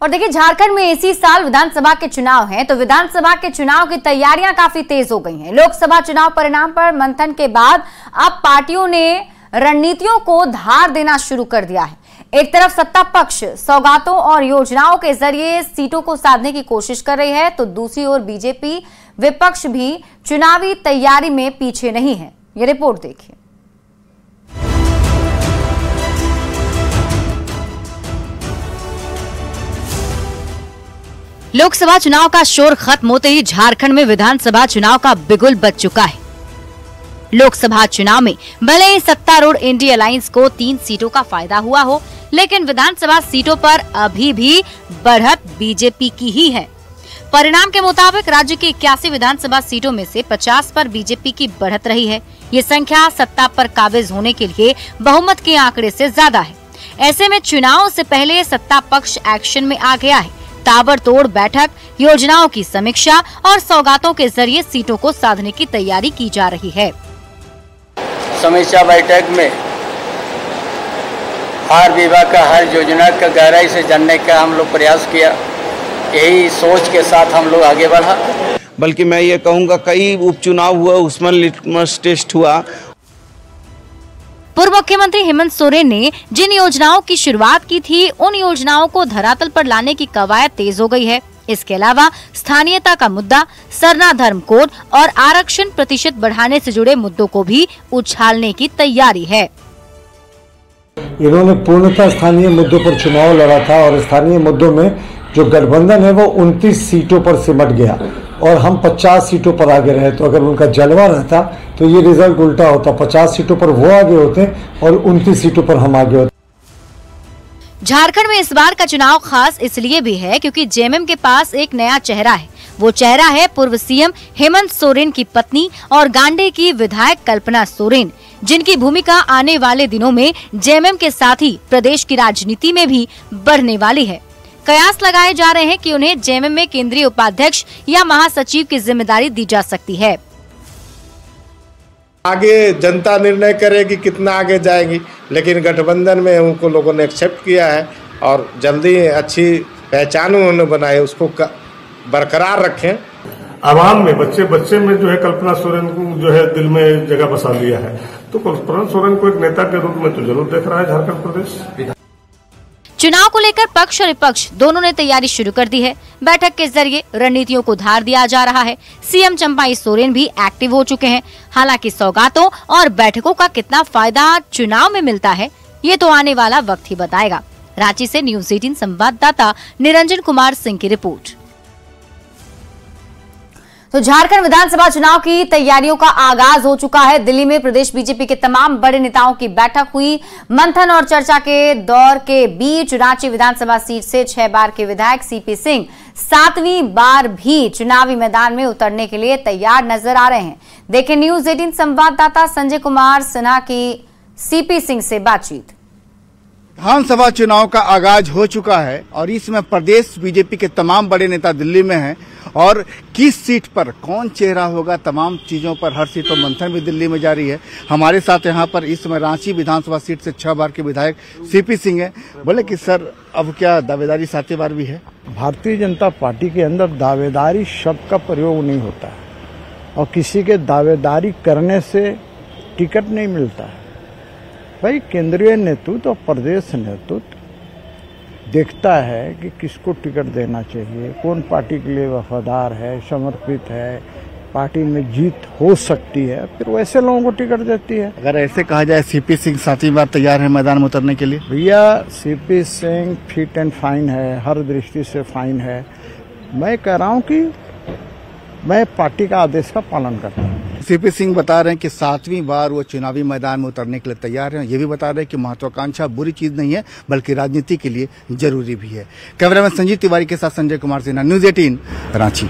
और देखिए, झारखंड में इसी साल विधानसभा के चुनाव हैं, तो विधानसभा के चुनाव की तैयारियां काफी तेज हो गई हैं। लोकसभा चुनाव परिणाम पर मंथन के बाद अब पार्टियों ने रणनीतियों को धार देना शुरू कर दिया है। एक तरफ सत्ता पक्ष सौगातों और योजनाओं के जरिए सीटों को साधने की कोशिश कर रही है, तो दूसरी ओर बीजेपी विपक्ष भी चुनावी तैयारी में पीछे नहीं है। ये रिपोर्ट देखिए। लोकसभा चुनाव का शोर खत्म होते ही झारखंड में विधानसभा चुनाव का बिगुल बज चुका है। लोकसभा चुनाव में भले ही सत्तारूढ़ इंडिया अलायंस को 3 सीटों का फायदा हुआ हो, लेकिन विधानसभा सीटों पर अभी भी बढ़त बीजेपी की ही है। परिणाम के मुताबिक राज्य की 81 विधानसभा सीटों में से 50 पर बीजेपी की बढ़त रही है। ये संख्या सत्ता पर काबिज होने के लिए बहुमत के आंकड़े से ज्यादा है। ऐसे में चुनाव से पहले सत्ता पक्ष एक्शन में आ गया है। ताबड़तोड़ बैठक, योजनाओं की समीक्षा और सौगातों के जरिए सीटों को साधने की तैयारी की जा रही है। समीक्षा बैठक में हर विभाग का, हर योजना का गहराई से जानने का हम लोग प्रयास किया। यही सोच के साथ हम लोग आगे बढ़ा। बल्कि मैं ये कहूँगा, कई उपचुनाव हुआ, उसमें लिटमस टेस्ट हुआ। पूर्व मुख्यमंत्री हेमंत सोरेन ने जिन योजनाओं की शुरुआत की थी, उन योजनाओं को धरातल पर लाने की कवायद तेज हो गई है। इसके अलावा स्थानीयता का मुद्दा, सरना धर्म कोड और आरक्षण प्रतिशत बढ़ाने से जुड़े मुद्दों को भी उछालने की तैयारी है। इन्होंने पूर्णतः स्थानीय मुद्दों पर चुनाव लड़ा था और स्थानीय मुद्दों में जो गठबंधन है वो 29 सीटों पर सिमट गया और हम 50 सीटों पर आगे रहे। तो अगर उनका जलवा रहता तो ये रिजल्ट उल्टा होता, 50 सीटों पर वो आगे होते और 29 सीटों पर हम आगे होते। झारखंड में इस बार का चुनाव खास इसलिए भी है क्योंकि जेएमएम के पास एक नया चेहरा है। वो चेहरा है पूर्व सीएम हेमंत सोरेन की पत्नी और गांडे की विधायक कल्पना सोरेन, जिनकी भूमिका आने वाले दिनों में जेएमएम के साथ ही प्रदेश की राजनीति में भी बढ़ने वाली है। कयास लगाए जा रहे हैं कि उन्हें जेएमएम में केंद्रीय उपाध्यक्ष या महासचिव की जिम्मेदारी दी जा सकती है। आगे जनता निर्णय करेगी कितना आगे जाएगी, लेकिन गठबंधन में उनको लोगों ने एक्सेप्ट किया है और जल्दी अच्छी पहचान उन्होंने बनाई, उसको बरकरार रखें। आवाम में बच्चे में जो है कल्पना सोरेन को जो है दिल में जगह बसा लिया है, तो कल्पना सोरेन को एक नेता के रूप में तो जरूर देख रहा है झारखंड प्रदेश। चुनाव को लेकर पक्ष और विपक्ष दोनों ने तैयारी शुरू कर दी है। बैठक के जरिए रणनीतियों को धार दिया जा रहा है। सीएम चंपाई सोरेन भी एक्टिव हो चुके हैं। हालांकि सौगातों और बैठकों का कितना फायदा चुनाव में मिलता है, ये तो आने वाला वक्त ही बताएगा। रांची से न्यूज़ 18 संवाददाता निरंजन कुमार सिंह की रिपोर्ट। तो झारखंड विधानसभा चुनाव की तैयारियों का आगाज हो चुका है। दिल्ली में प्रदेश बीजेपी के तमाम बड़े नेताओं की बैठक हुई। मंथन और चर्चा के दौर के बीच रांची विधानसभा सीट से 6 बार के विधायक सीपी सिंह 7वीं बार भी चुनावी मैदान में उतरने के लिए तैयार नजर आ रहे हैं। देखें न्यूज़ 18 संवाददाता संजय कुमार सिन्हा की सीपी सिंह से बातचीत। विधानसभा चुनाव का आगाज हो चुका है और इसमें प्रदेश बीजेपी के तमाम बड़े नेता दिल्ली में हैं और किस सीट पर कौन चेहरा होगा, तमाम चीजों पर हर सीट पर मंथन भी दिल्ली में जारी है। हमारे साथ यहाँ पर इस समय रांची विधानसभा सीट से 6 बार के विधायक सीपी सिंह है। बोले कि सर, अब क्या दावेदारी 7वीं बार भी है? भारतीय जनता पार्टी के अंदर दावेदारी शब्द का प्रयोग नहीं होता है और किसी के दावेदारी करने से टिकट नहीं मिलता है। भाई, केंद्रीय नेतृत्व और प्रदेश नेतृत्व देखता है कि किसको टिकट देना चाहिए, कौन पार्टी के लिए वफादार है, समर्पित है, पार्टी में जीत हो सकती है, फिर वैसे लोगों को टिकट देती है। अगर ऐसे कहा जाए सीपी सिंह 7वीं बार तैयार है मैदान में उतरने के लिए? भैया, CP Singh fit and fine है, हर दृष्टि से फाइन है। मैं कह रहा हूँ कि मैं पार्टी का आदेश का पालन करता हूँ। सीपी सिंह बता रहे हैं कि 7वीं बार वो चुनावी मैदान में उतरने के लिए तैयार हैं। ये भी बता रहे हैं कि महत्वाकांक्षा बुरी चीज नहीं है, बल्कि राजनीति के लिए जरूरी भी है। कैमरामैन संजीव तिवारी के साथ संजय कुमार सिन्हा, न्यूज़ 18 रांची।